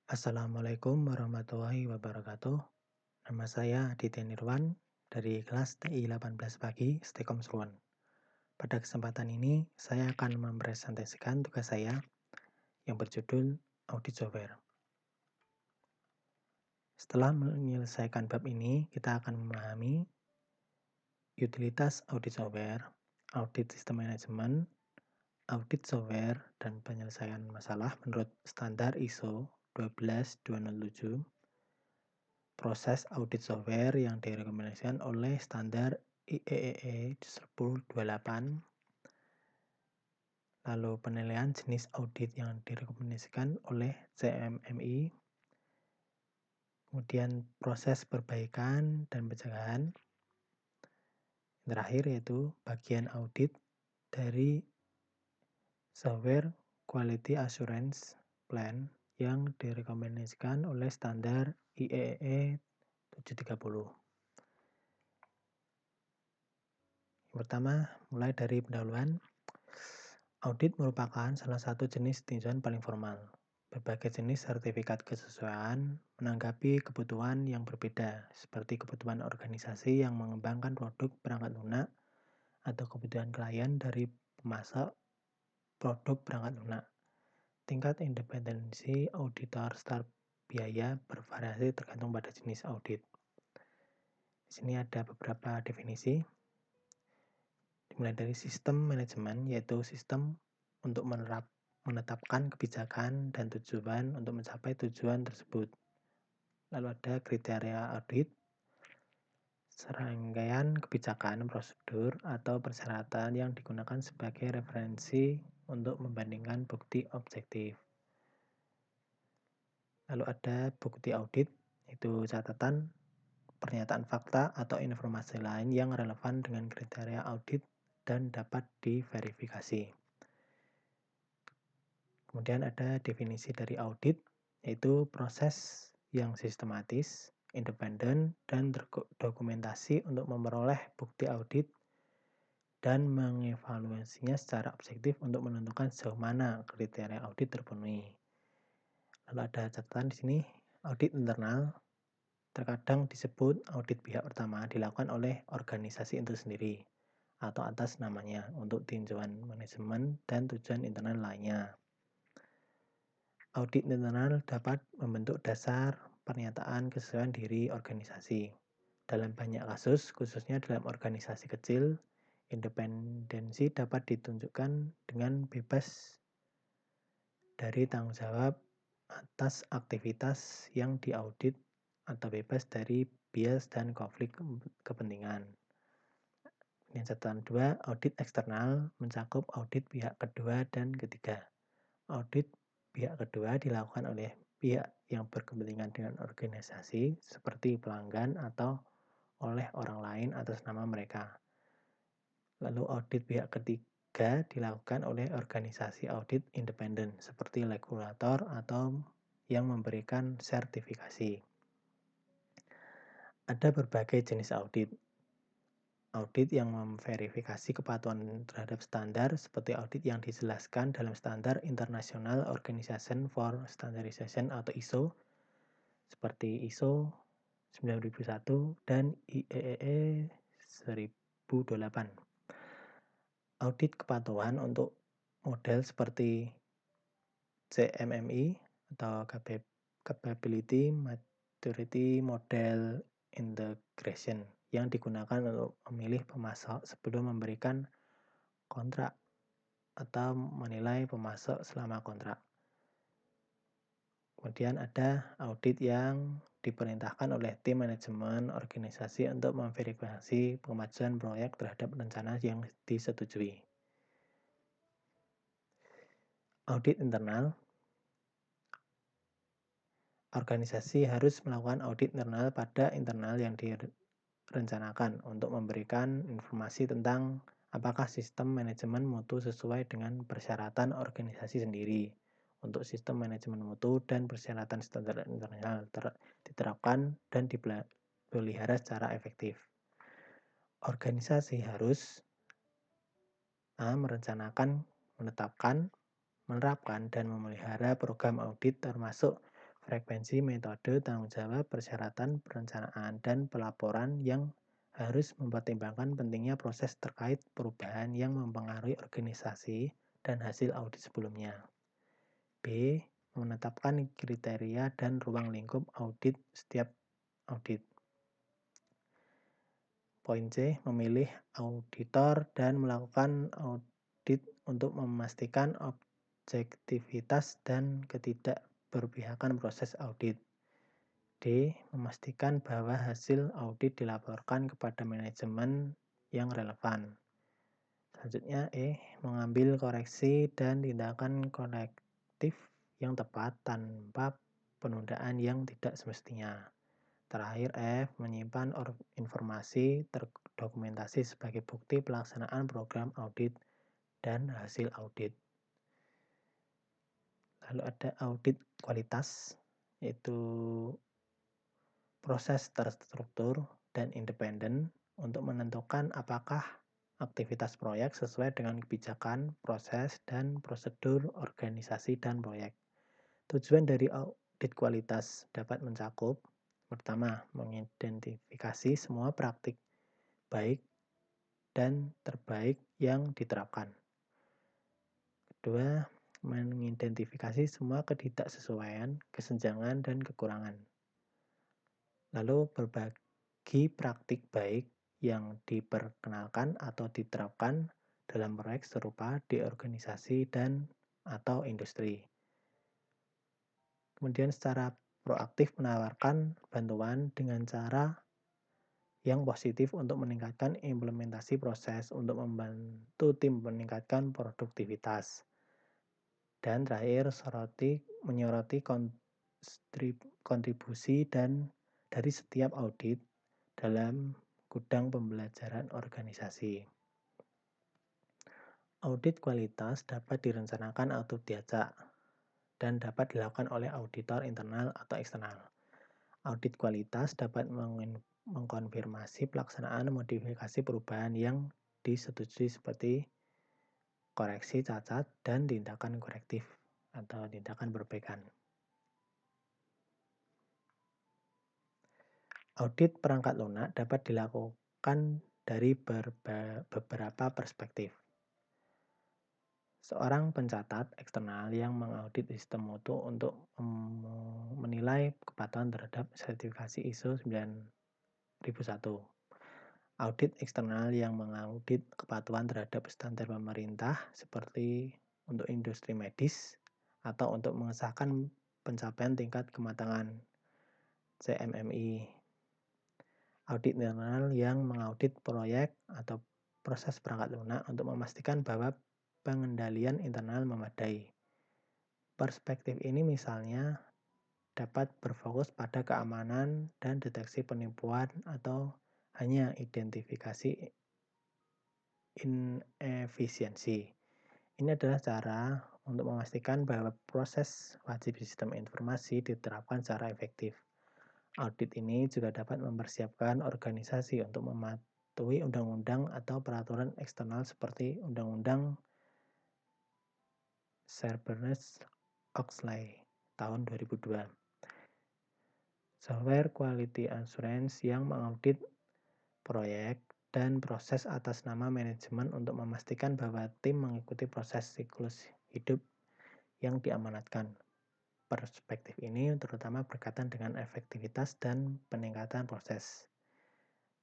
Assalamualaikum warahmatullahi wabarakatuh. Nama saya Aditya Nirwan dari kelas TI 18 pagi Stekom Seruan. Pada kesempatan ini, saya akan mempresentasikan tugas saya yang berjudul Audit Software. Setelah menyelesaikan bab ini, kita akan memahami utilitas audit software, audit sistem manajemen, audit software, dan penyelesaian masalah menurut standar ISO 12207, proses audit software yang direkomendasikan oleh standar IEEE 1028, lalu penilaian jenis audit yang direkomendasikan oleh CMMI, kemudian proses perbaikan dan pencegahan, yang terakhir yaitu bagian audit dari software Quality Assurance Plan yang direkomendasikan oleh standar IEEE 730. Yang pertama, mulai dari pendahuluan. Audit merupakan salah satu jenis tinjauan paling formal. Berbagai jenis sertifikat kesesuaian menanggapi kebutuhan yang berbeda, seperti kebutuhan organisasi yang mengembangkan produk perangkat lunak atau kebutuhan klien dari pemasok produk perangkat lunak. Tingkat independensi auditor start biaya bervariasi tergantung pada jenis audit. Di sini ada beberapa definisi. Dimulai dari sistem manajemen, yaitu sistem untuk menetapkan kebijakan dan tujuan untuk mencapai tujuan tersebut. Lalu ada kriteria audit, serangkaian kebijakan, prosedur, atau persyaratan yang digunakan sebagai referensi untuk membandingkan bukti objektif. Lalu ada bukti audit, yaitu catatan, pernyataan fakta, atau informasi lain yang relevan dengan kriteria audit dan dapat diverifikasi. Kemudian ada definisi dari audit, yaitu proses yang sistematis, independen, dan terdokumentasi untuk memperoleh bukti audit dan mengevaluasinya secara objektif untuk menentukan sejauh mana kriteria audit terpenuhi. Lalu ada catatan di sini, audit internal terkadang disebut audit pihak pertama dilakukan oleh organisasi itu sendiri atau atas namanya untuk tinjauan manajemen dan tujuan internal lainnya. Audit internal dapat membentuk dasar pernyataan kesesuaian diri organisasi. Dalam banyak kasus, khususnya dalam organisasi kecil, independensi dapat ditunjukkan dengan bebas dari tanggung jawab atas aktivitas yang diaudit atau bebas dari bias dan konflik kepentingan. Yang catatan 2, audit eksternal mencakup audit pihak kedua dan ketiga. Audit pihak kedua dilakukan oleh pihak yang berkepentingan dengan organisasi seperti pelanggan atau oleh orang lain atas nama mereka. Lalu audit pihak ketiga dilakukan oleh organisasi audit independen seperti regulator atau yang memberikan sertifikasi. Ada berbagai jenis audit. Audit yang memverifikasi kepatuhan terhadap standar seperti audit yang dijelaskan dalam standar International Organization for Standardization atau ISO seperti ISO 9001 dan IEEE 1028. Audit kepatuhan untuk model seperti CMMI atau Capability Maturity Model Integration yang digunakan untuk memilih pemasok sebelum memberikan kontrak atau menilai pemasok selama kontrak. Kemudian ada audit yang diperintahkan oleh tim manajemen organisasi untuk memverifikasi kemajuan proyek terhadap rencana yang disetujui. Audit internal. Organisasi harus melakukan audit internal pada internal yang direncanakan untuk memberikan informasi tentang apakah sistem manajemen mutu sesuai dengan persyaratan organisasi sendiri. Untuk sistem manajemen mutu dan persyaratan standar internal diterapkan dan dipelihara secara efektif. Organisasi harus merencanakan, menetapkan, menerapkan, dan memelihara program audit termasuk frekuensi, metode, tanggung jawab, persyaratan, perencanaan, dan pelaporan yang harus mempertimbangkan pentingnya proses terkait perubahan yang mempengaruhi organisasi dan hasil audit sebelumnya. B. Menetapkan kriteria dan ruang lingkup audit setiap audit. Poin C. Memilih auditor dan melakukan audit untuk memastikan objektivitas dan ketidakberpihakan proses audit. D. Memastikan bahwa hasil audit dilaporkan kepada manajemen yang relevan. Selanjutnya mengambil koreksi dan tindakan korektif yang tepat tanpa penundaan yang tidak semestinya. Terakhir F. Menyimpan informasi terdokumentasi sebagai bukti pelaksanaan program audit dan hasil audit. Lalu ada audit kualitas, yaitu proses terstruktur dan independen untuk menentukan apakah aktivitas proyek sesuai dengan kebijakan, proses, dan prosedur organisasi dan proyek. Tujuan dari audit kualitas dapat mencakup: pertama, mengidentifikasi semua praktik baik dan terbaik yang diterapkan. Kedua, mengidentifikasi semua ketidaksesuaian, kesenjangan, dan kekurangan. Lalu berbagi praktik baik yang diperkenalkan atau diterapkan dalam proyek serupa di organisasi dan atau industri. Kemudian secara proaktif menawarkan bantuan dengan cara yang positif untuk meningkatkan implementasi proses, untuk membantu tim meningkatkan produktivitas. Dan terakhir, menyoroti kontribusi dan dari setiap audit dalam gudang pembelajaran organisasi. Audit kualitas dapat direncanakan atau diacak dan dapat dilakukan oleh auditor internal atau eksternal. Audit kualitas dapat mengkonfirmasi pelaksanaan modifikasi perubahan yang disetujui seperti koreksi cacat dan tindakan korektif atau tindakan perbaikan. Audit perangkat lunak dapat dilakukan dari beberapa perspektif. Seorang pencatat eksternal yang mengaudit sistem mutu untuk menilai kepatuhan terhadap sertifikasi ISO 9001. Audit eksternal yang mengaudit kepatuhan terhadap standar pemerintah seperti untuk industri medis atau untuk mengesahkan pencapaian tingkat kematangan CMMI. Audit internal yang mengaudit proyek atau proses perangkat lunak untuk memastikan bahwa pengendalian internal memadai. Perspektif ini misalnya dapat berfokus pada keamanan dan deteksi penipuan atau hanya identifikasi inefisiensi. Ini adalah cara untuk memastikan bahwa proses wajib sistem informasi diterapkan secara efektif. Audit ini juga dapat mempersiapkan organisasi untuk mematuhi undang-undang atau peraturan eksternal seperti Undang-Undang Sarbanes-Oxley tahun 2002. Software Quality Assurance yang mengaudit proyek dan proses atas nama manajemen untuk memastikan bahwa tim mengikuti proses siklus hidup yang diamanatkan. Perspektif ini terutama berkaitan dengan efektivitas dan peningkatan proses.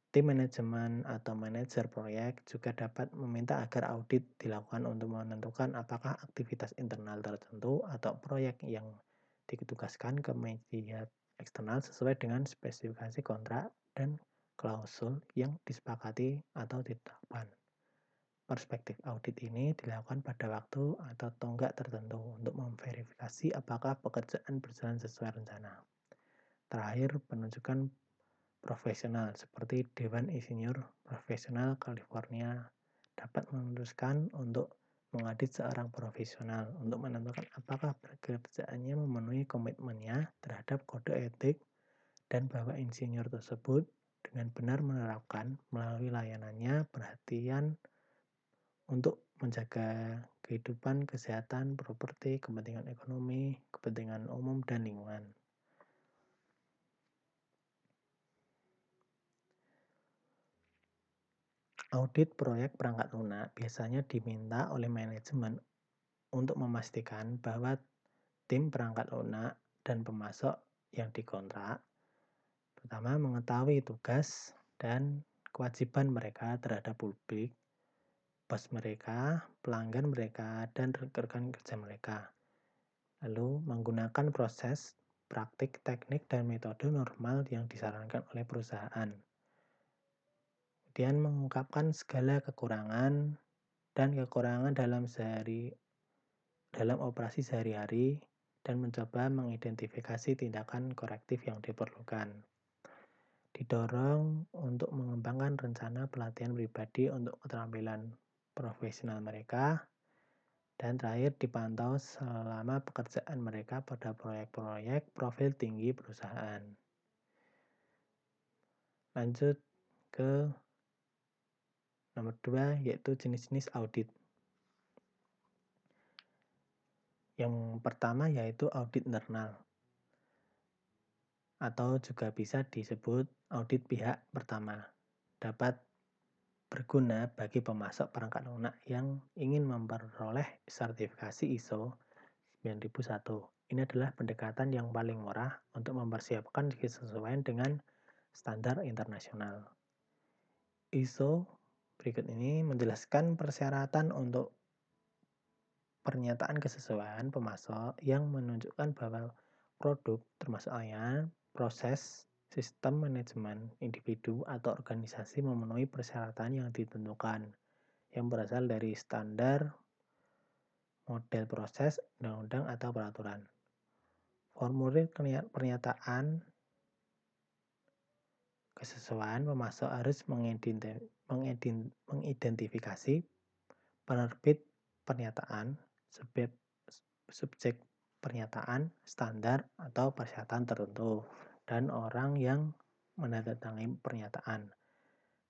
Tim manajemen atau manajer proyek juga dapat meminta agar audit dilakukan untuk menentukan apakah aktivitas internal tertentu atau proyek yang ditugaskan ke media eksternal sesuai dengan spesifikasi kontrak dan klausul yang disepakati atau ditetapkan. Perspektif audit ini dilakukan pada waktu atau tonggak tertentu untuk memverifikasi apakah pekerjaan berjalan sesuai rencana. Terakhir, penunjukan profesional seperti Dewan Insinyur Profesional California dapat memutuskan untuk mengaudit seorang profesional untuk menentukan apakah pekerjaannya memenuhi komitmennya terhadap kode etik dan bahwa insinyur tersebut dengan benar menerapkan melalui layanannya perhatian untuk menjaga kehidupan, kesehatan, properti, kepentingan ekonomi, kepentingan umum, dan lingkungan. Audit proyek perangkat lunak biasanya diminta oleh manajemen untuk memastikan bahwa tim perangkat lunak dan pemasok yang dikontrak pertama mengetahui tugas dan kewajiban mereka terhadap publik, bos mereka, pelanggan mereka, dan rekan kerja mereka. Lalu menggunakan proses, praktik, teknik, dan metode normal yang disarankan oleh perusahaan. Kemudian mengungkapkan segala kekurangan dan kekurangan dalam operasi sehari-hari dan mencoba mengidentifikasi tindakan korektif yang diperlukan. Didorong untuk mengembangkan rencana pelatihan pribadi untuk keterampilan profesional mereka. Dan terakhir dipantau selama pekerjaan mereka pada proyek-proyek profil tinggi perusahaan. Lanjut ke nomor 2 yaitu jenis-jenis audit. Yang pertama yaitu audit internal atau juga bisa disebut audit pihak pertama. Dapat berguna bagi pemasok perangkat lunak yang ingin memperoleh sertifikasi ISO 9001. Ini adalah pendekatan yang paling murah untuk mempersiapkan kesesuaian dengan standar internasional. ISO berikut ini menjelaskan persyaratan untuk pernyataan kesesuaian pemasok yang menunjukkan bahwa produk termasuk layanan, proses, sistem manajemen, individu, atau organisasi memenuhi persyaratan yang ditentukan yang berasal dari standar, model proses, undang-undang, atau peraturan. Formulir pernyataan kesesuaian pemasok harus mengidentifikasi penerbit pernyataan, subjek pernyataan, standar atau persyaratan tertentu, dan orang yang menandatangani pernyataan.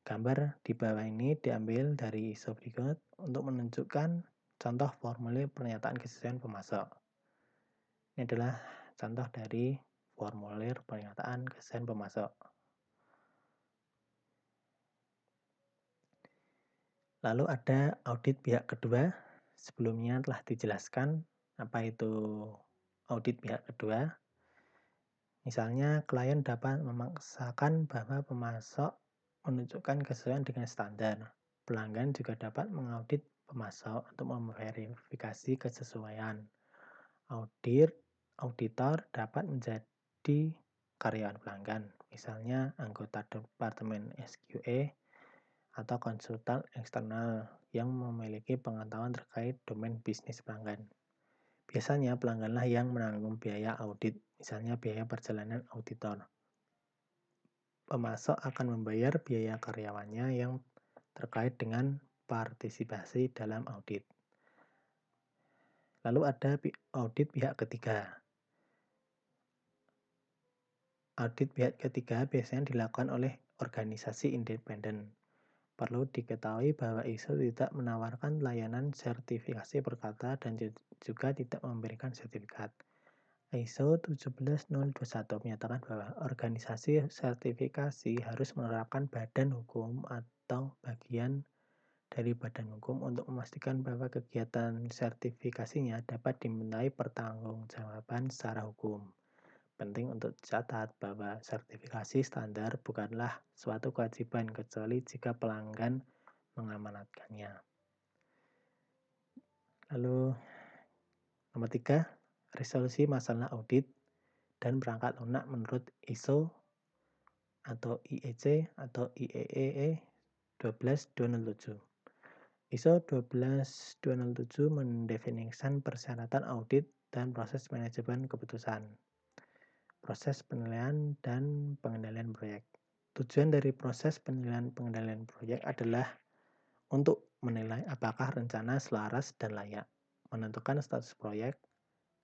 Gambar di bawah ini diambil dari ISO berikut untuk menunjukkan contoh formulir pernyataan kesesuaian pemasok. Ini adalah contoh dari formulir pernyataan kesesuaian pemasok. Lalu ada audit pihak kedua. Sebelumnya telah dijelaskan apa itu audit pihak kedua. Misalnya klien dapat memaksakan bahwa pemasok menunjukkan kesesuaian dengan standar. Pelanggan juga dapat mengaudit pemasok untuk memverifikasi kesesuaian. Auditor dapat menjadi karyawan pelanggan, misalnya anggota departemen SQA atau konsultan eksternal yang memiliki pengetahuan terkait domain bisnis pelanggan. Biasanya pelangganlah yang menanggung biaya audit, misalnya biaya perjalanan auditor. Pemasok akan membayar biaya karyawannya yang terkait dengan partisipasi dalam audit. Lalu ada audit pihak ketiga. Audit pihak ketiga biasanya dilakukan oleh organisasi independen. Perlu diketahui bahwa ISO tidak menawarkan layanan sertifikasi perkata dan juga tidak memberikan sertifikat. ISO 17021 menyatakan bahwa organisasi sertifikasi harus menerapkan badan hukum atau bagian dari badan hukum untuk memastikan bahwa kegiatan sertifikasinya dapat dimintai pertanggungjawaban secara hukum. Penting untuk dicatat bahwa sertifikasi standar bukanlah suatu kewajiban kecuali jika pelanggan mengamanatkannya. Lalu nomor 3, resolusi masalah audit dan perangkat lunak menurut ISO atau IEC atau IEEE 12207. ISO 12207 mendefinisikan persyaratan audit dan proses manajemen keputusan, proses penilaian dan pengendalian proyek. Tujuan dari proses penilaian pengendalian proyek adalah untuk menilai apakah rencana selaras dan layak, menentukan status proyek,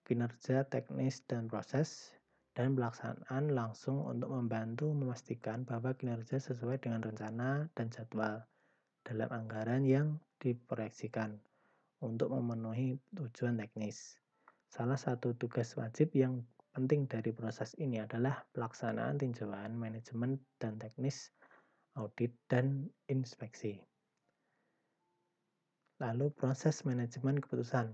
kinerja teknis dan proses, dan pelaksanaan langsung untuk membantu memastikan bahwa kinerja sesuai dengan rencana dan jadwal dalam anggaran yang diproyeksikan untuk memenuhi tujuan teknis. Salah satu tugas wajib yang penting dari proses ini adalah pelaksanaan tinjauan manajemen dan teknis, audit, dan inspeksi. Lalu proses manajemen keputusan.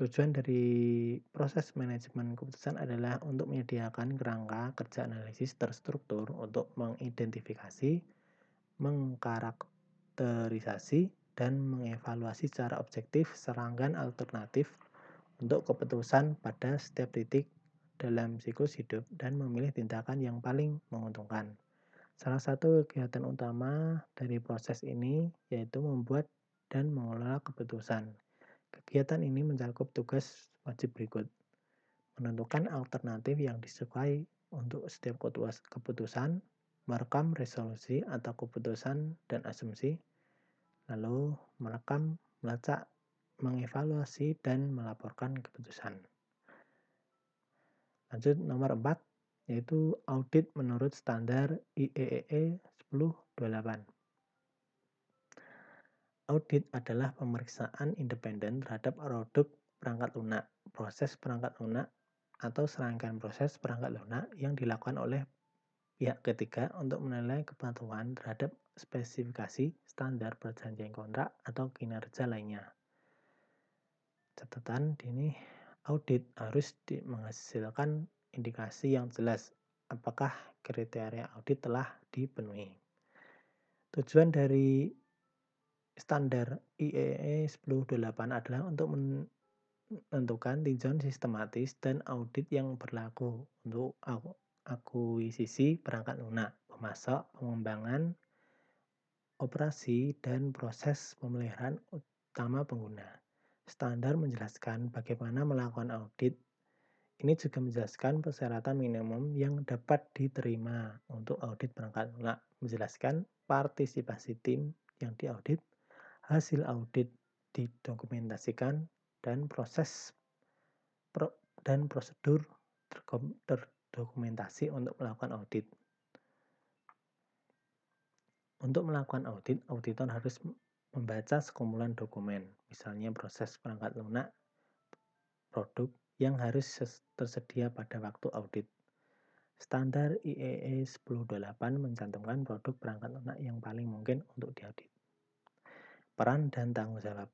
Tujuan dari proses manajemen keputusan adalah untuk menyediakan kerangka kerja analisis terstruktur untuk mengidentifikasi, mengkarakterisasi, dan mengevaluasi secara objektif serangkaian alternatif untuk keputusan pada setiap titik dalam siklus hidup dan memilih tindakan yang paling menguntungkan. Salah satu kegiatan utama dari proses ini yaitu membuat dan mengelola keputusan. Kegiatan ini mencakup tugas wajib berikut: menentukan alternatif yang disukai untuk setiap keputusan, merekam resolusi atau keputusan dan asumsi, lalu merekam, melacak, mengevaluasi, dan melaporkan keputusan. Lanjut nomor 4, yaitu audit menurut standar IEEE 1028. Audit adalah pemeriksaan independen terhadap produk perangkat lunak, proses perangkat lunak, atau serangkaian proses perangkat lunak yang dilakukan oleh pihak ketiga untuk menilai kepatuhan terhadap spesifikasi, standar perjanjian kontrak, atau kinerja lainnya. Catatan ini, audit harus menghasilkan indikasi yang jelas apakah kriteria audit telah dipenuhi. Tujuan dari standar IEE 1028 adalah untuk menentukan tinjauan sistematis dan audit yang berlaku untuk akuisisi perangkat lunak, pemasok, pengembangan, operasi, dan proses pemeliharaan utama pengguna. Standar menjelaskan bagaimana melakukan audit. Ini juga menjelaskan persyaratan minimum yang dapat diterima untuk audit perangkat lunak, menjelaskan partisipasi tim yang diaudit, hasil audit didokumentasikan, dan prosedur terdokumentasi untuk melakukan audit. Untuk melakukan audit, auditor harus membaca sekumpulan dokumen, misalnya proses perangkat lunak produk yang harus tersedia pada waktu audit. Standar IEE 1028 mencantumkan produk perangkat lunak yang paling mungkin untuk diaudit. Peran dan tanggung jawab.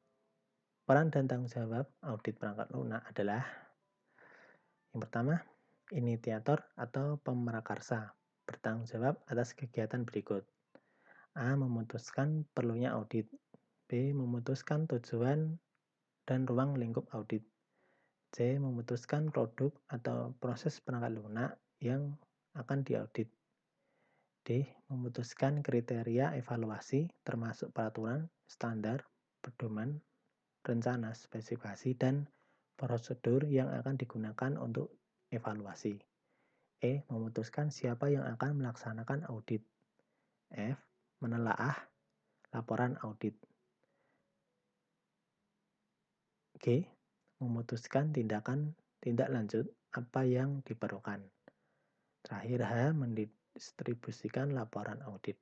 Peran dan tanggung jawab audit perangkat lunak adalah: yang pertama, inisiator atau pemrakarsa bertanggung jawab atas kegiatan berikut. A. Memutuskan perlunya audit. B. Memutuskan tujuan dan ruang lingkup audit. C. Memutuskan produk atau proses perangkat lunak yang akan diaudit. D. Memutuskan kriteria evaluasi termasuk peraturan, standar, pedoman, rencana, spesifikasi, dan prosedur yang akan digunakan untuk evaluasi. E. Memutuskan siapa yang akan melaksanakan audit. F. Menelaah laporan audit. G. Memutuskan tindak lanjut apa yang diperlukan. Terakhir, H. Mendistribusikan laporan audit.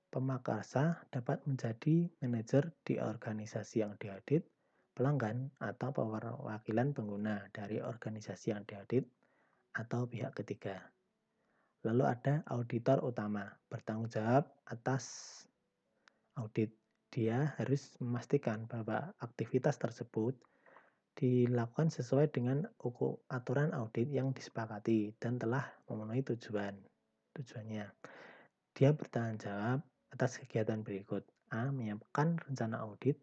Pemakarsa dapat menjadi manajer di organisasi yang diaudit, pelanggan, atau perwakilan pengguna dari organisasi yang diaudit, atau pihak ketiga. Lalu ada auditor utama, bertanggung jawab atas audit. Dia harus memastikan bahwa aktivitas tersebut dilakukan sesuai dengan aturan audit yang disepakati dan telah memenuhi tujuannya. Dia bertanggung jawab atas kegiatan berikut. A. Menyiapkan rencana audit.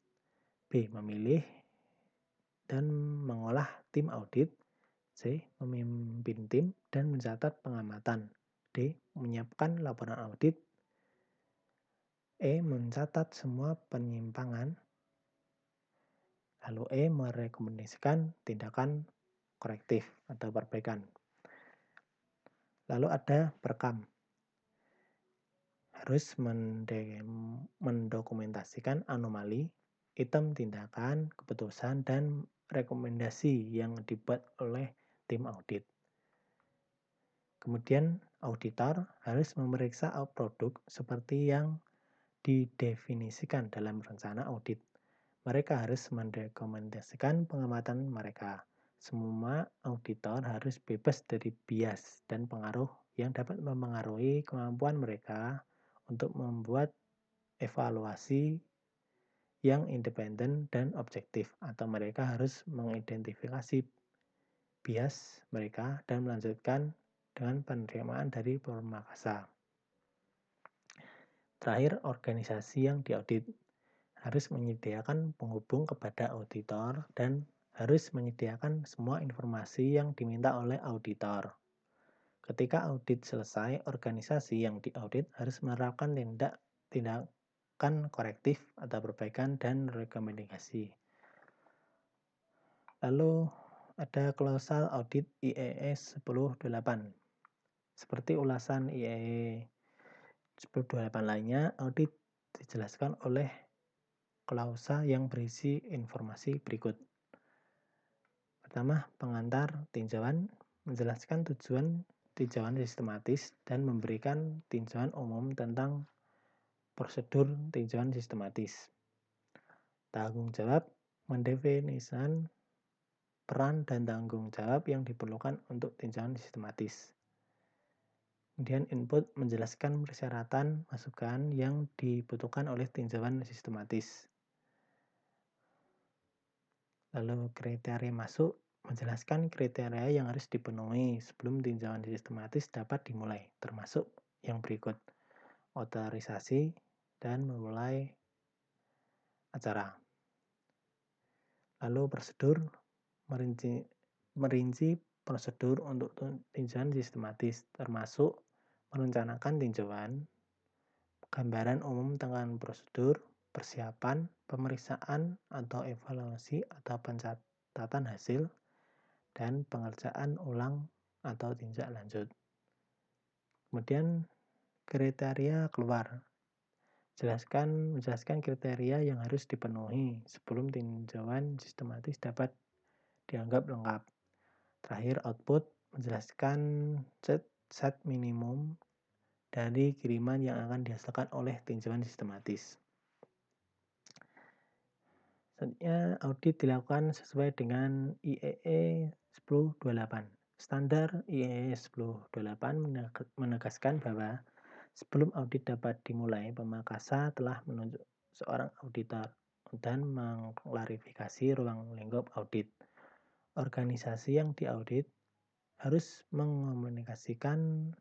B. Memilih dan mengolah tim audit. C. Memimpin tim dan mencatat pengamatan. D. Menyiapkan laporan audit. E. Mencatat semua penyimpangan. Lalu E. Merekomendasikan tindakan korektif atau perbaikan. Lalu ada perekam. Harus mendokumentasikan anomali, item tindakan, keputusan, dan rekomendasi yang dibuat oleh tim audit. Kemudian auditor harus memeriksa produk seperti yang didefinisikan dalam rencana audit. Mereka harus mendokumentasikan pengamatan mereka. Semua auditor harus bebas dari bias dan pengaruh yang dapat mempengaruhi kemampuan mereka untuk membuat evaluasi yang independen dan objektif, atau mereka harus mengidentifikasi bias mereka dan melanjutkan dengan penerimaan dari pemakasa. Terakhir, organisasi yang diaudit harus menyediakan penghubung kepada auditor dan harus menyediakan semua informasi yang diminta oleh auditor. Ketika audit selesai, organisasi yang diaudit harus menerapkan tindakan korektif atau perbaikan dan rekomendasi. Lalu ada klausal audit IEE 1028. Seperti ulasan IEE 1028 lainnya, audit dijelaskan oleh klausa yang berisi informasi berikut. Pertama, pengantar tinjauan menjelaskan tujuan tinjauan sistematis dan memberikan tinjauan umum tentang prosedur tinjauan sistematis. Tanggung jawab mendefinisikan peran dan tanggung jawab yang diperlukan untuk tinjauan sistematis. Kemudian input menjelaskan persyaratan masukan yang dibutuhkan oleh tinjauan sistematis. Lalu kriteria masuk menjelaskan kriteria yang harus dipenuhi sebelum tinjauan sistematis dapat dimulai, termasuk yang berikut: otorisasi dan memulai acara. Lalu prosedur merinci prosedur untuk tinjauan sistematis, termasuk merencanakan tinjauan, gambaran umum tentang prosedur, persiapan, pemeriksaan atau evaluasi atau pencatatan hasil, dan pengerjaan ulang atau tindak lanjut. Kemudian kriteria keluar. Menjelaskan kriteria yang harus dipenuhi sebelum tinjauan sistematis dapat dianggap lengkap. Terakhir, output menjelaskan set minimum dari kiriman yang akan dihasilkan oleh tinjauan sistematis. Selanjutnya, audit dilakukan sesuai dengan IEE 1028. Standar IEE 1028 menegaskan bahwa sebelum audit dapat dimulai, pemakasa telah menunjuk seorang auditor dan mengklarifikasi ruang lingkup audit. Organisasi yang diaudit harus mengomunikasikan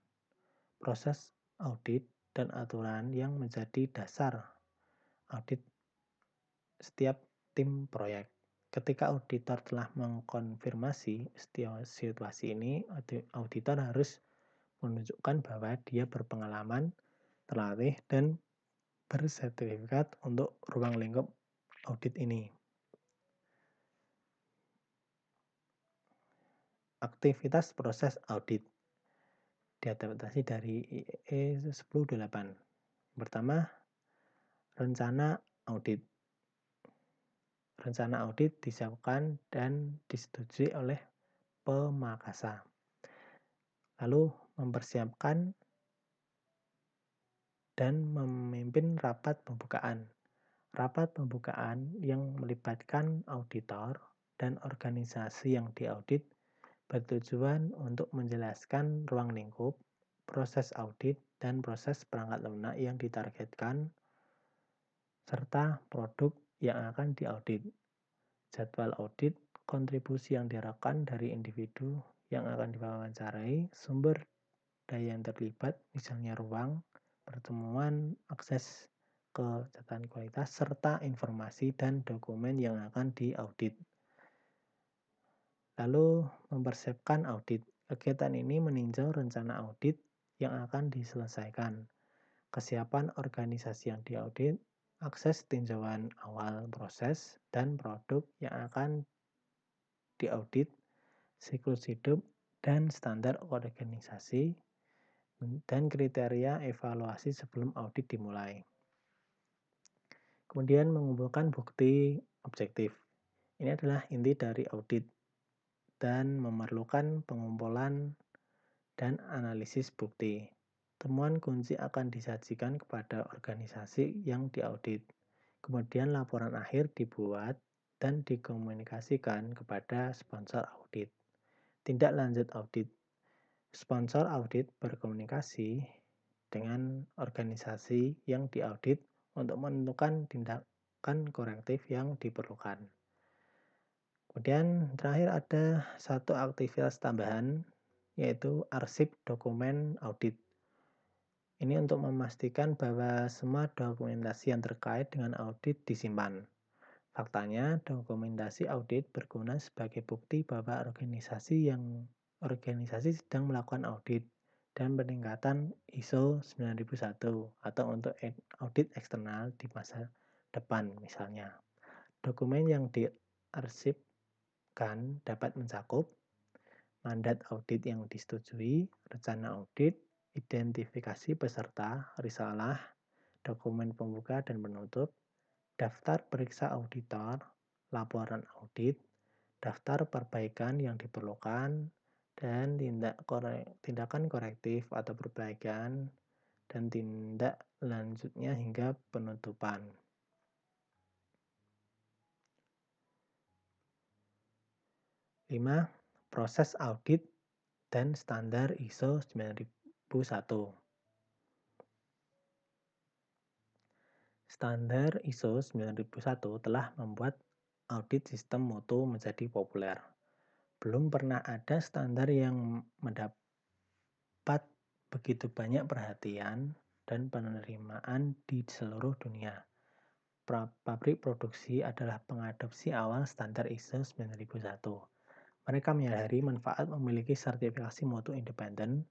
proses audit dan aturan yang menjadi dasar audit setiap tim proyek. Ketika auditor telah mengkonfirmasi situasi ini, auditor harus menunjukkan bahwa dia berpengalaman, terlatih, dan bersertifikat untuk ruang lingkup audit ini. Aktivitas proses audit diadaptasi dari IEE 1028. Pertama, rencana audit. Rencana audit disiapkan dan disetujui oleh pemakasa. Lalu mempersiapkan dan memimpin rapat pembukaan. Rapat pembukaan yang melibatkan auditor dan organisasi yang diaudit bertujuan untuk menjelaskan ruang lingkup, proses audit, dan proses perangkat lunak yang ditargetkan, serta produk yang akan diaudit. Jadwal audit, kontribusi yang diharapkan dari individu yang akan diwawancarai, sumber daya yang terlibat, misalnya ruang, pertemuan, akses ke catatan kualitas, serta informasi dan dokumen yang akan diaudit. Lalu mempersiapkan audit. Kegiatan ini meninjau rencana audit yang akan diselesaikan, kesiapan organisasi yang diaudit, akses tinjauan awal proses dan produk yang akan diaudit, siklus hidup dan standar organisasi, dan kriteria evaluasi sebelum audit dimulai. Kemudian mengumpulkan bukti objektif. Ini adalah inti dari audit dan memerlukan pengumpulan dan analisis bukti. Temuan kunci akan disajikan kepada organisasi yang diaudit. Kemudian laporan akhir dibuat dan dikomunikasikan kepada sponsor audit. Tindak lanjut audit. Sponsor audit berkomunikasi dengan organisasi yang diaudit untuk menentukan tindakan tindakan korektif yang diperlukan. Kemudian terakhir ada satu aktivitas tambahan, yaitu arsip dokumen audit. Ini untuk memastikan bahwa semua dokumentasi yang terkait dengan audit disimpan. Faktanya, dokumentasi audit berguna sebagai bukti bahwa organisasi sedang melakukan audit dan peningkatan ISO 9001 atau untuk audit eksternal di masa depan misalnya. Dokumen yang diarsipkan dapat mencakup mandat audit yang disetujui, rencana audit, identifikasi peserta, risalah, dokumen pembuka dan penutup, daftar periksa auditor, laporan audit, daftar perbaikan yang diperlukan, dan tindakan korektif atau perbaikan, dan tindak lanjutnya hingga penutupan. 5. Proses audit dan standar ISO 9001. Standar ISO 9001 telah membuat audit sistem mutu menjadi populer. Belum pernah ada standar yang mendapat begitu banyak perhatian dan penerimaan di seluruh dunia. Pabrik produksi adalah pengadopsi awal standar ISO 9001. Mereka menyadari manfaat memiliki sertifikasi mutu independen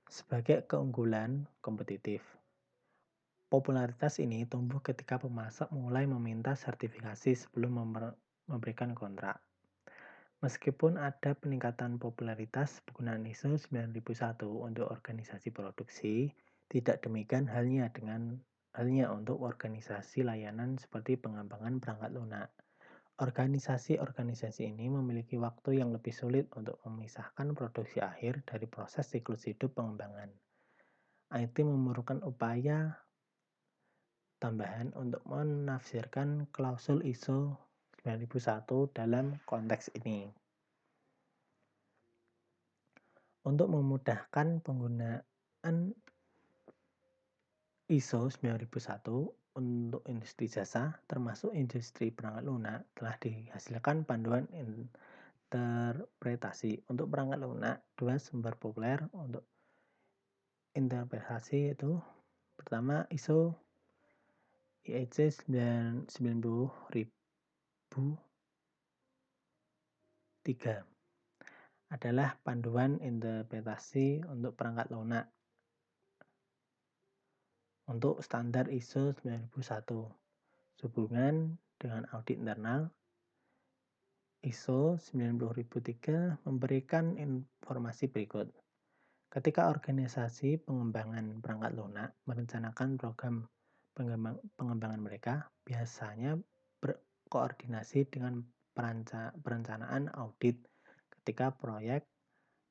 sebagai keunggulan kompetitif. Popularitas ini tumbuh ketika pemasok mulai meminta sertifikasi sebelum memberikan kontrak. Meskipun ada peningkatan popularitas penggunaan ISO 9001 untuk organisasi produksi, tidak demikian halnya untuk organisasi layanan seperti pengembangan perangkat lunak. Organisasi-organisasi ini memiliki waktu yang lebih sulit untuk memisahkan produksi akhir dari proses siklus hidup pengembangan. IT memerlukan upaya tambahan untuk menafsirkan klausul ISO 9001 dalam konteks ini. Untuk memudahkan penggunaan ISO 9001 untuk industri jasa, termasuk industri perangkat lunak, telah dihasilkan panduan interpretasi. Untuk perangkat lunak, dua sumber populer untuk interpretasi itu pertama ISO IEC 90003 adalah panduan interpretasi untuk perangkat lunak untuk standar ISO 9001. Sehubungan dengan audit internal, ISO 90003 memberikan informasi berikut. Ketika organisasi pengembangan perangkat lunak merencanakan program pengembangan mereka, biasanya berkoordinasi dengan perencanaan audit ketika proyek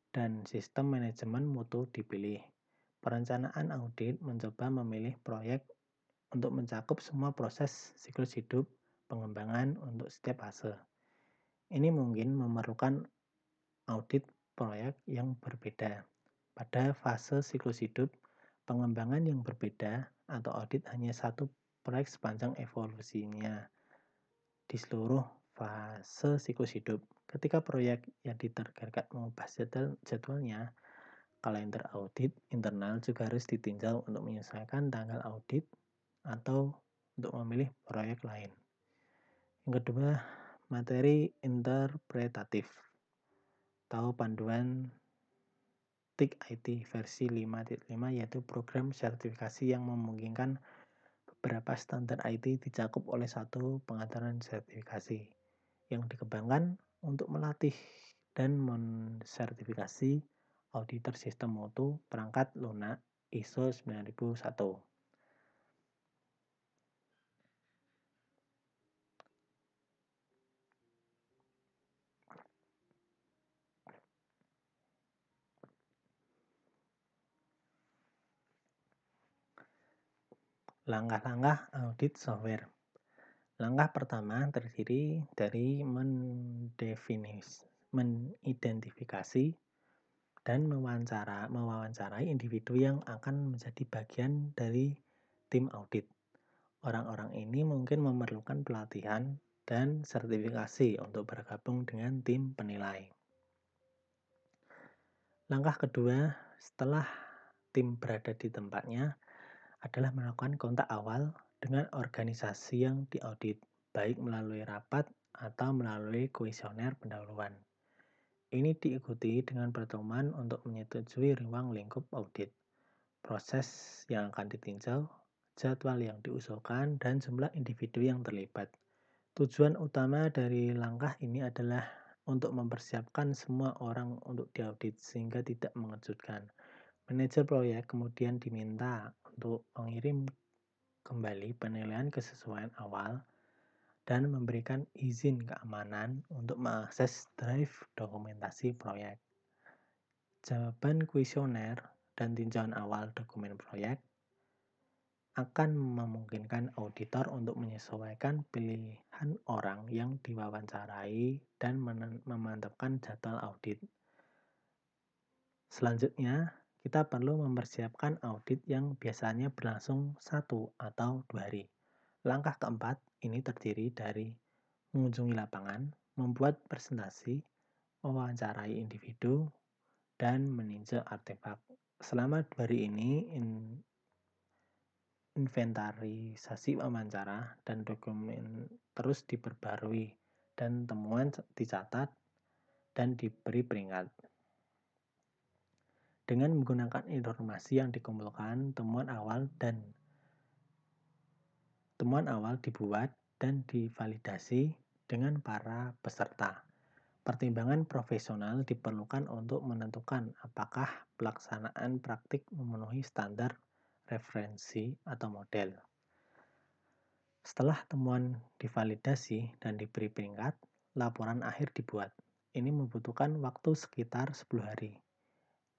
dan sistem manajemen mutu dipilih. Perencanaan audit mencoba memilih proyek untuk mencakup semua proses siklus hidup pengembangan untuk setiap fase. Ini mungkin memerlukan audit proyek yang berbeda pada fase siklus hidup pengembangan yang berbeda, atau audit hanya satu proyek sepanjang evolusinya di seluruh fase siklus hidup. Ketika proyek yang ditargetkan mengubah jadwalnya, kalender audit internal juga harus ditinjau untuk menyesuaikan tanggal audit atau untuk memilih proyek lain. Yang kedua, materi interpretatif. Tahu panduan TIC IT versi 5.5, yaitu program sertifikasi yang memungkinkan beberapa standar IT dicakup oleh satu pengaturan sertifikasi yang dikembangkan untuk melatih dan mensertifikasi auditor sistem mutu perangkat lunak ISO 9001. Langkah-langkah audit software. Langkah pertama terdiri dari mengidentifikasi dan mewawancarai individu yang akan menjadi bagian dari tim audit. Orang-orang ini mungkin memerlukan pelatihan dan sertifikasi untuk bergabung dengan tim penilai. Langkah kedua, setelah tim berada di tempatnya, adalah melakukan kontak awal dengan organisasi yang diaudit, baik melalui rapat atau melalui kuesioner pendahuluan. Ini diikuti dengan pertemuan untuk menyetujui ruang lingkup audit, proses yang akan ditinjau, jadwal yang diusulkan, dan jumlah individu yang terlibat. Tujuan utama dari langkah ini adalah untuk mempersiapkan semua orang untuk diaudit sehingga tidak mengejutkan. Manajer proyek kemudian diminta untuk mengirim kembali penilaian kesesuaian awal dan memberikan izin keamanan untuk mengakses drive dokumentasi proyek. Jawaban kuesioner dan tinjauan awal dokumen proyek akan memungkinkan auditor untuk menyesuaikan pilihan orang yang diwawancarai dan memantapkan jadwal audit. Selanjutnya, kita perlu mempersiapkan audit yang biasanya berlangsung 1 atau 2 hari. Langkah keempat ini terdiri dari mengunjungi lapangan, membuat presentasi, mewawancarai individu, dan meninjau artefak. Selama 2 hari ini, inventarisasi wawancara dan dokumen terus diperbarui dan temuan dicatat dan diberi peringkat. Dengan menggunakan informasi yang dikumpulkan, temuan awal dibuat dan divalidasi dengan para peserta. Pertimbangan profesional diperlukan untuk menentukan apakah pelaksanaan praktik memenuhi standar referensi atau model. Setelah temuan divalidasi dan diberi peringkat, laporan akhir dibuat. Ini membutuhkan waktu sekitar 10 hari.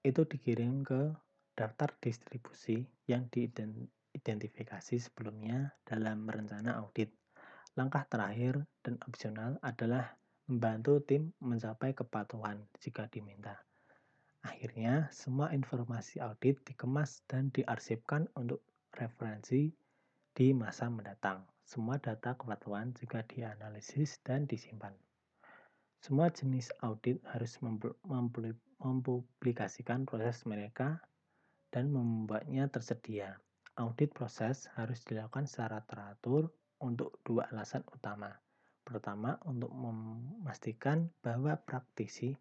Itu dikirim ke daftar distribusi yang diidentifikasi sebelumnya dalam rencana audit. Langkah terakhir dan opsional adalah membantu tim mencapai kepatuhan jika diminta. Akhirnya, semua informasi audit dikemas dan diarsipkan untuk referensi di masa mendatang. Semua data kepatuhan juga dianalisis dan disimpan. Semua jenis audit harus mempublikasikan proses mereka dan membuatnya tersedia. Audit proses harus dilakukan secara teratur untuk 2 alasan utama. Pertama, untuk memastikan bahwa praktisi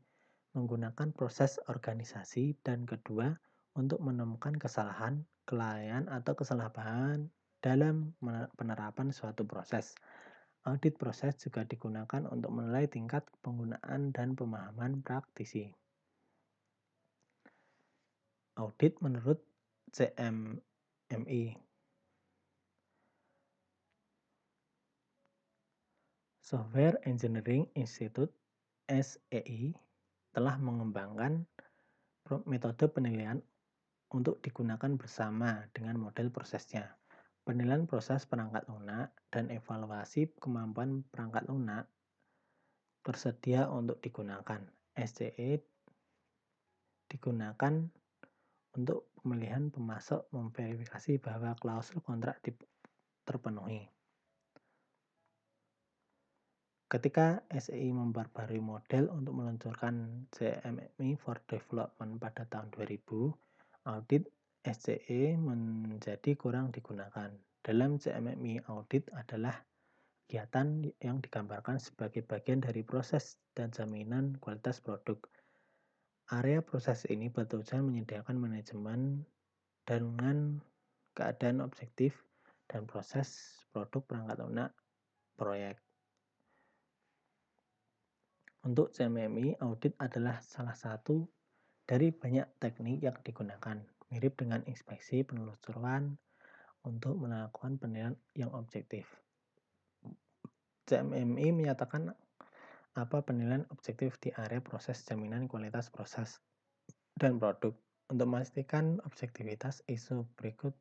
menggunakan proses organisasi, dan kedua, untuk menemukan kesalahan, kelalaian, atau kesalahpahaman dalam penerapan suatu proses. Audit proses juga digunakan untuk menilai tingkat penggunaan dan pemahaman praktisi. Audit menurut CMMI. Software Engineering Institute (SEI) telah mengembangkan metode penilaian untuk digunakan bersama dengan model prosesnya. Penilaian proses perangkat lunak dan evaluasi kemampuan perangkat lunak tersedia untuk digunakan. SCE digunakan untuk pemilihan pemasok memverifikasi bahwa klausul kontrak terpenuhi. Ketika SEI memperbarui model untuk meluncurkan CMMI for Development pada tahun 2000, audit SCE menjadi kurang digunakan. Dalam CMMI, audit adalah kegiatan yang digambarkan sebagai bagian dari proses dan jaminan kualitas produk. Area proses ini bertujuan menyediakan manajemen dengan keadaan objektif dan proses produk perangkat lunak proyek. Untuk CMMI, audit adalah salah satu dari banyak teknik yang digunakan, mirip dengan inspeksi penelusuran untuk melakukan penilaian yang objektif. CMMI menyatakan apa penilaian objektif di area proses jaminan kualitas proses dan produk. Untuk memastikan objektivitas, isu berikut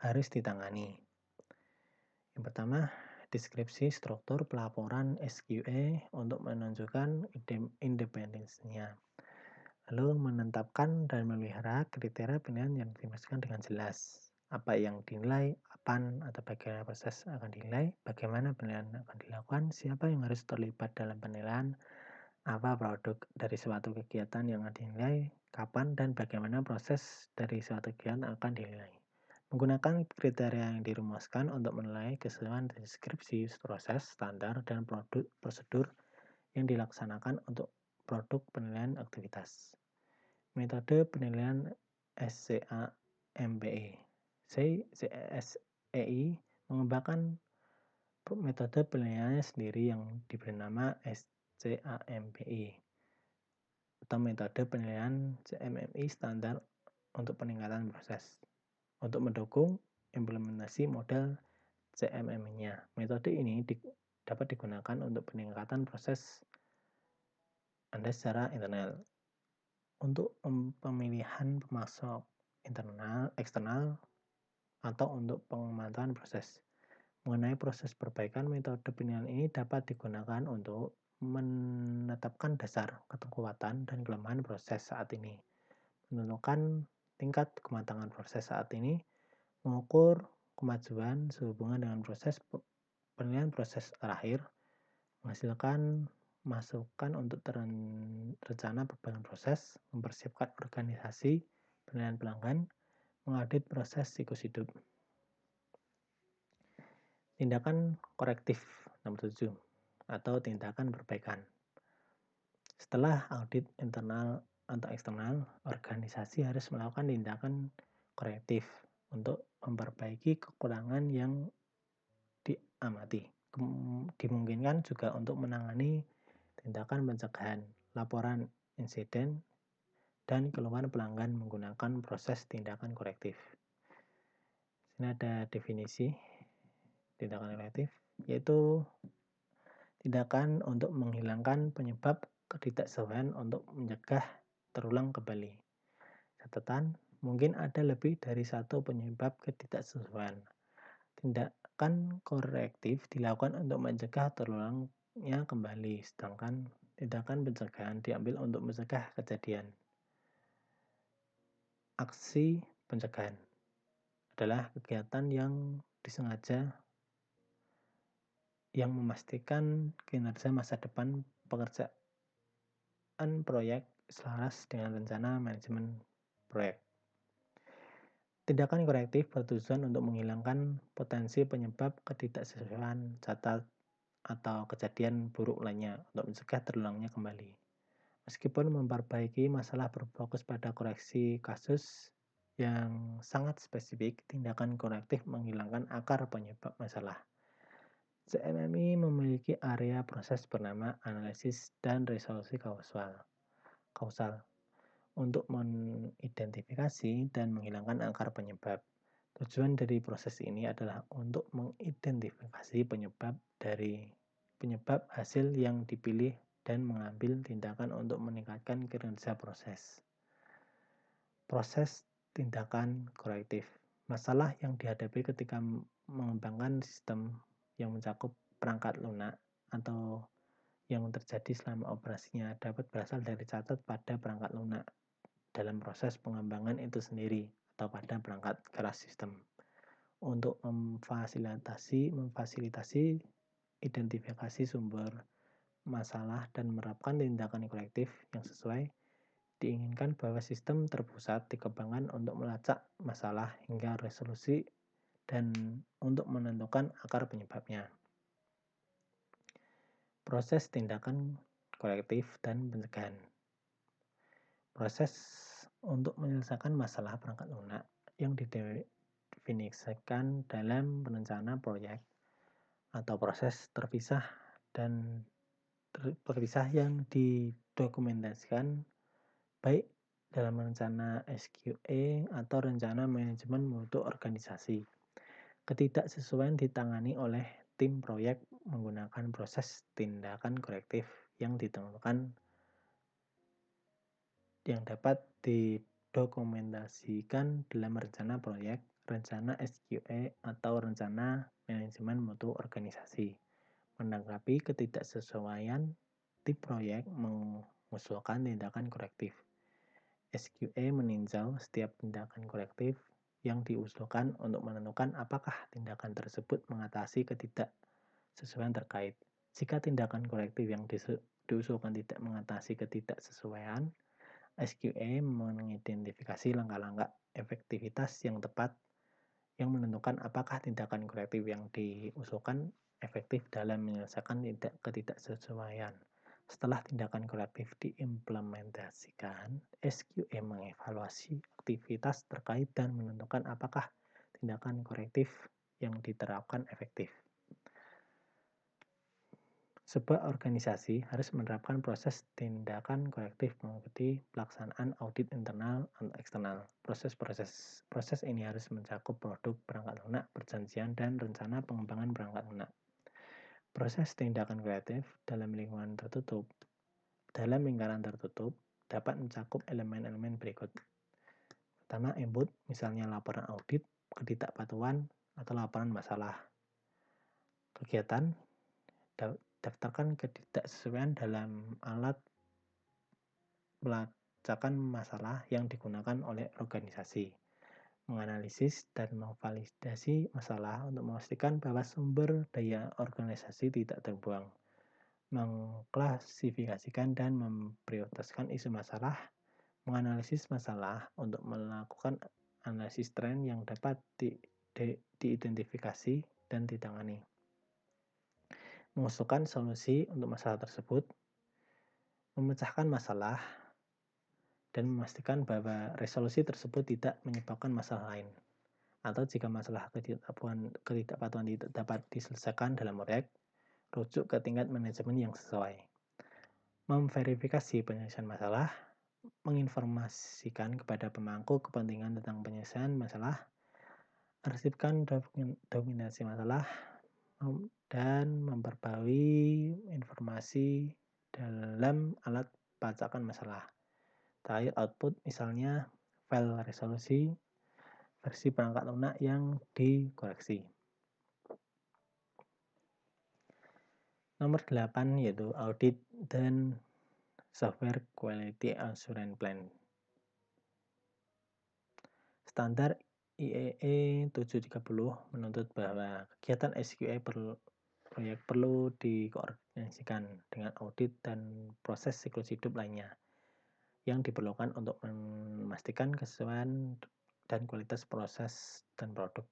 harus ditangani. Yang pertama, deskripsi struktur pelaporan SQE untuk menunjukkan independensinya. Lalu menetapkan dan memelihara kriteria penilaian yang dimaksudkan dengan jelas. Apa yang dinilai, kapan atau bagaimana proses akan dinilai, bagaimana penilaian akan dilakukan, siapa yang harus terlibat dalam penilaian, apa produk dari suatu kegiatan yang akan dinilai, kapan dan bagaimana proses dari suatu kegiatan akan dinilai. Menggunakan kriteria yang dirumuskan untuk menilai kesesuaian deskripsi proses, standar, dan prosedur yang dilaksanakan untuk produk penilaian aktivitas. Metode penilaian SCAMPE. SCEI mengembangkan metode penilaiannya sendiri yang diberi nama SCAMPI atau metode penilaian CMMI standar untuk peningkatan proses. Untuk mendukung implementasi model CMMI-nya, metode ini dapat digunakan untuk peningkatan proses Anda secara internal. Untuk pemilihan pemasok internal, eksternal, atau untuk pemantauan proses. Mengenai proses perbaikan, metode penilaian ini dapat digunakan untuk menetapkan dasar kekuatan dan kelemahan proses saat ini, menentukan tingkat kematangan proses saat ini, mengukur kemajuan sehubungan dengan proses penilaian proses terakhir, menghasilkan masukan untuk rencana perbaikan proses, mempersiapkan organisasi penilaian pelanggan, mengaudit proses siklus hidup. Tindakan korektif nomor 7 atau tindakan perbaikan. Setelah audit internal atau eksternal, organisasi harus melakukan tindakan korektif untuk memperbaiki kekurangan yang diamati. Dimungkinkan juga untuk menangani tindakan pencegahan, laporan insiden, dan keluhan pelanggan menggunakan proses tindakan korektif. Sini ada definisi tindakan korektif, yaitu tindakan untuk menghilangkan penyebab ketidaksesuaian untuk mencegah terulang kembali. Catatan, mungkin ada lebih dari satu penyebab ketidaksesuaian. Tindakan korektif dilakukan untuk mencegah terulangnya kembali, sedangkan tindakan pencegahan diambil untuk mencegah kejadian. Aksi pencegahan adalah kegiatan yang disengaja yang memastikan kinerja masa depan pekerjaan proyek selaras dengan rencana manajemen proyek. Tindakan korektif bertujuan untuk menghilangkan potensi penyebab ketidaksesuaian catat atau kejadian buruk lainnya untuk mencegah terulangnya kembali. Meskipun memperbaiki masalah berfokus pada koreksi kasus yang sangat spesifik, tindakan korektif menghilangkan akar penyebab masalah. CMMI memiliki area proses bernama analisis dan resolusi kausal untuk mengidentifikasi dan menghilangkan akar penyebab. Tujuan dari proses ini adalah untuk mengidentifikasi penyebab hasil yang dipilih dan mengambil tindakan untuk meningkatkan kinerja proses. Proses tindakan korektif. Masalah yang dihadapi ketika mengembangkan sistem yang mencakup perangkat lunak atau yang terjadi selama operasinya dapat berasal dari catat pada perangkat lunak dalam proses pengembangan itu sendiri atau pada perangkat keras sistem. Untuk memfasilitasi identifikasi sumber masalah dan menerapkan tindakan korektif yang sesuai, diinginkan bahwa sistem terpusat dikembangkan untuk melacak masalah hingga resolusi dan untuk menentukan akar penyebabnya. Proses tindakan korektif dan pencegahan. Proses untuk menyelesaikan masalah perangkat lunak yang didefinisikan dalam rencana proyek atau proses terpisah yang didokumentasikan baik dalam rencana SQE atau rencana manajemen mutu organisasi. Ketidaksesuaian ditangani oleh tim proyek menggunakan proses tindakan korektif yang ditentukan yang dapat didokumentasikan dalam rencana proyek, rencana SQE, atau rencana manajemen mutu organisasi. Menanggapi ketidaksesuaian, tim proyek mengusulkan tindakan korektif. SQE meninjau setiap tindakan korektif yang diusulkan untuk menentukan apakah tindakan tersebut mengatasi ketidaksesuaian terkait. Jika tindakan korektif yang diusulkan tidak mengatasi ketidaksesuaian, SQA mengidentifikasi langkah-langkah efektivitas yang tepat yang menentukan apakah tindakan korektif yang diusulkan efektif dalam menyelesaikan ketidaksesuaian. Setelah tindakan korektif diimplementasikan, SQA mengevaluasi aktivitas terkait dan menentukan apakah tindakan korektif yang diterapkan efektif. Sebuah organisasi harus menerapkan proses tindakan korektif mengikuti pelaksanaan audit internal atau eksternal. Proses ini harus mencakup produk, perangkat lunak, perjanjian, dan rencana pengembangan perangkat lunak. Proses tindakan korektif dalam lingkaran tertutup dapat mencakup elemen-elemen berikut. Pertama, input, misalnya laporan audit, ketidakpatuhan, atau laporan masalah. Kegiatan, daftarkan ketidaksesuaian dalam alat pelacakan masalah yang digunakan oleh organisasi. Menganalisis dan memvalidasi masalah untuk memastikan bahwa sumber daya organisasi tidak terbuang. Mengklasifikasikan dan memprioritaskan isu masalah. Menganalisis masalah untuk melakukan analisis tren yang dapat diidentifikasi dan ditangani. Mengusulkan solusi untuk masalah tersebut, memecahkan masalah, dan memastikan bahwa resolusi tersebut tidak menyebabkan masalah lain. Atau jika masalah ketidakpatuhan tidak dapat diselesaikan dalam proyek, rujuk ke tingkat manajemen yang sesuai. Memverifikasi penyelesaian masalah, menginformasikan kepada pemangku kepentingan tentang penyelesaian masalah, arsipkan dokumentasi masalah, dan memperbarui informasi dalam alat pelacakan masalah. Terakhir, output, misalnya file resolusi versi perangkat lunak yang dikoreksi. Nomor 8 yaitu audit dan software quality assurance plan. Standar IEE 730 menuntut bahwa kegiatan SQA proyek perlu dikoordinasikan dengan audit dan proses siklus hidup lainnya yang diperlukan untuk memastikan kesesuaian dan kualitas proses dan produk.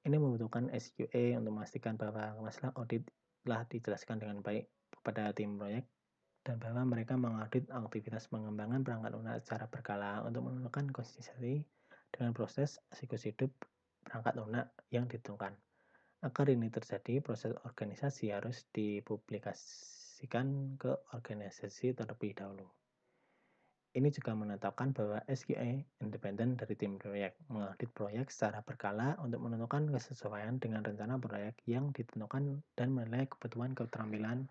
Ini membutuhkan SQA untuk memastikan bahwa masalah audit telah dijelaskan dengan baik kepada tim proyek dan bahwa mereka mengaudit aktivitas pengembangan perangkat lunak secara berkala untuk menemukan konsistensi dengan proses siklus hidup perangkat lunak yang ditentukan. Agar ini terjadi, proses organisasi harus dipublikasikan ke organisasi terlebih dahulu. Ini juga menetapkan bahwa SQA independen dari tim proyek, mengaudit proyek secara berkala untuk menentukan kesesuaian dengan rencana proyek yang ditentukan dan menilai kebutuhan keterampilan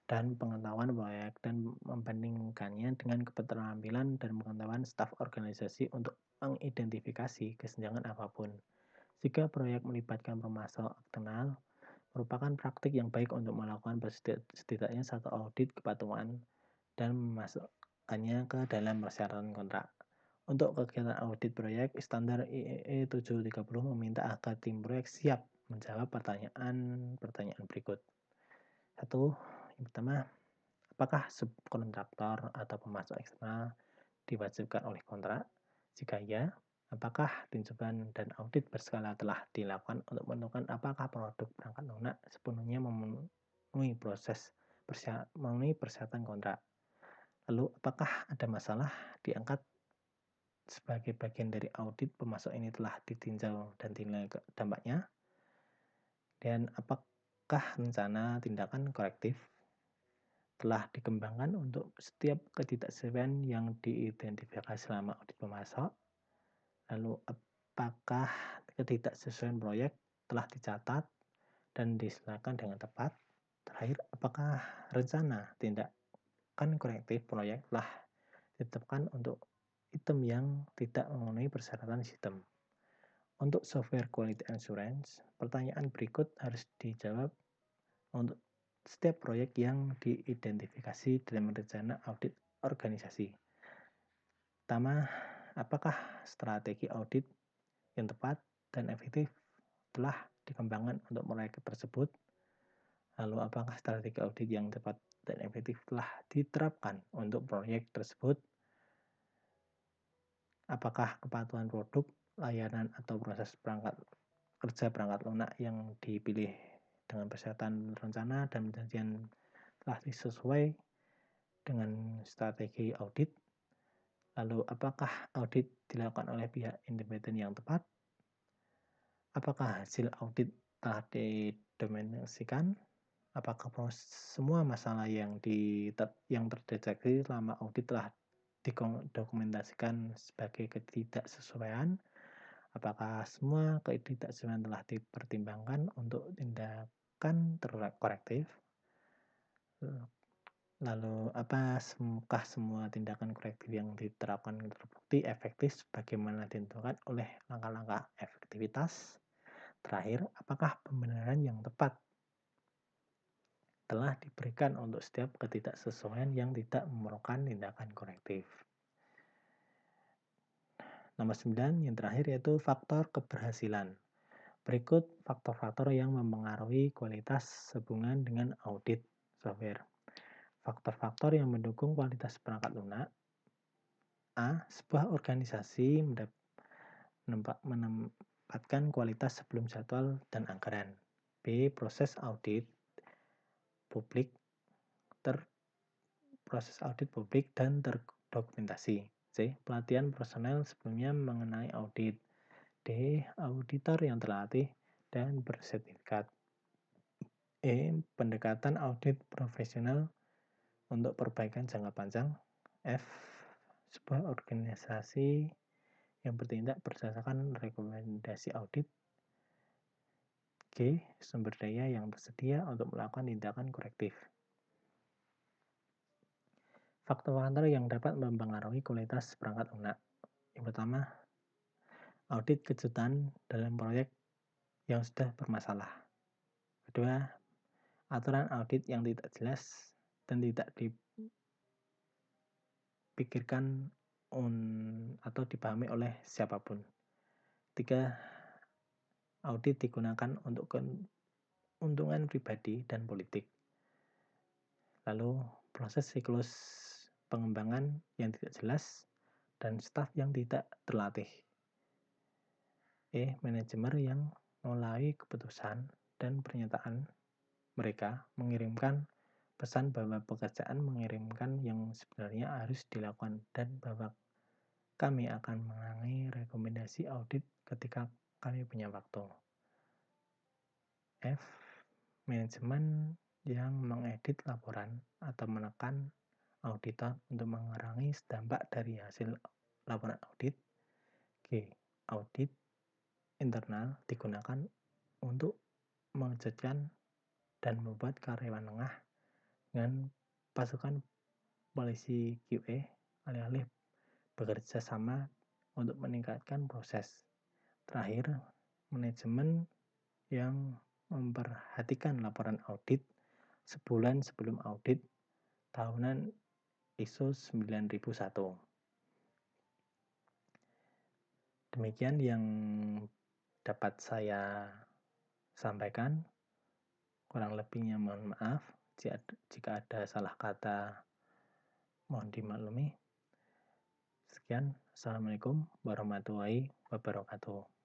dan pengetahuan proyek dan membandingkannya dengan keterampilan dan pengetahuan staf organisasi untuk mengidentifikasi kesenjangan apapun. Jika proyek melibatkan pemasok eksternal, merupakan praktik yang baik untuk melakukan setidaknya satu audit kepatuhan dan memasukkannya ke dalam persyaratan kontrak. Untuk kegiatan audit proyek, standar IEE 730 meminta agar tim proyek siap menjawab pertanyaan berikut. 1. Yang pertama, apakah subkontraktor atau pemasok eksternal diwajibkan oleh kontrak? Jika ya, apakah tinjauan dan audit berskala telah dilakukan untuk menentukan apakah produk perangkat lunak sepenuhnya memenuhi persyaratan kontrak? Lalu, apakah ada masalah diangkat sebagai bagian dari audit pemasok ini telah ditinjau dan dinilai dampaknya? Dan apakah rencana tindakan korektif telah dikembangkan untuk setiap ketidaksesuaian yang diidentifikasi selama audit pemasok? Lalu, apakah ketidaksesuaian proyek telah dicatat dan diselesaikan dengan tepat? Terakhir, apakah rencana tindakan korektif proyek telah ditetapkan untuk item yang tidak memenuhi persyaratan sistem? Untuk software quality assurance, pertanyaan berikut harus dijawab untuk setiap proyek yang diidentifikasi dalam rencana audit organisasi. Pertama, apakah strategi audit yang tepat dan efektif telah dikembangkan untuk proyek tersebut? Lalu apakah strategi audit yang tepat dan efektif telah diterapkan untuk proyek tersebut? Apakah kepatuhan produk, layanan, atau proses kerja perangkat lunak yang dipilih dengan persyaratan rencana dan perjanjian telah sesuai dengan strategi audit? Lalu apakah audit dilakukan oleh pihak independen yang tepat? Apakah hasil audit telah didokumentasikan? Apakah semua masalah yang terdeteksi selama audit telah didokumentasikan sebagai ketidaksesuaian? Apakah semua ketidaksesuaian telah dipertimbangkan untuk tindakan korektif? Lalu, apakah semua tindakan korektif yang diterapkan terbukti efektif sebagaimana ditentukan oleh langkah-langkah efektivitas? Terakhir, apakah pembenaran yang tepat telah diberikan untuk setiap ketidaksesuaian yang tidak memerlukan tindakan korektif? Nomor 9, yang terakhir yaitu faktor keberhasilan. Berikut faktor-faktor yang mempengaruhi kualitas sehubungan dengan audit software. Faktor-faktor yang mendukung kualitas perangkat lunak. A. Sebuah organisasi menempatkan kualitas sebelum jadwal dan anggaran. B. Proses audit publik dan terdokumentasi. C. Pelatihan personel sebelumnya mengenai audit. D. Auditor yang terlatih dan bersertifikat. E. Pendekatan audit profesional untuk perbaikan jangka panjang. F. Sebuah organisasi yang bertindak berdasarkan rekomendasi audit. G. Sumber daya yang tersedia untuk melakukan tindakan korektif. Faktor-faktor yang dapat mempengaruhi kualitas perangkat lunak. Yang pertama, audit kejutan dalam proyek yang sudah bermasalah. Kedua, aturan audit yang tidak jelas dan tidak dipikirkan atau dipahami oleh siapapun. Tiga, audit digunakan untuk keuntungan pribadi dan politik. Lalu, proses siklus pengembangan yang tidak jelas dan staf yang tidak terlatih. E. Manajemen yang melalui keputusan dan pernyataan mereka mengirimkan pesan bahwa pekerjaan mengirimkan yang sebenarnya harus dilakukan dan bahwa kami akan mengulangi rekomendasi audit ketika kami punya waktu. F. Manajemen yang mengedit laporan atau menekan auditor untuk mengurangi dampak dari hasil laporan audit. G. Audit internal digunakan untuk mengejutkan dan membuat karyawan lengah dengan pasukan polisi QA alih-alih bekerja sama untuk meningkatkan proses. Terakhir, manajemen yang memperhatikan laporan audit sebulan sebelum audit tahunan ISO 9001. Demikian yang dapat saya sampaikan. Kurang lebihnya mohon maaf. Jika ada salah kata, mohon dimaklumi. Sekian. Assalamualaikum warahmatullahi wabarakatuh.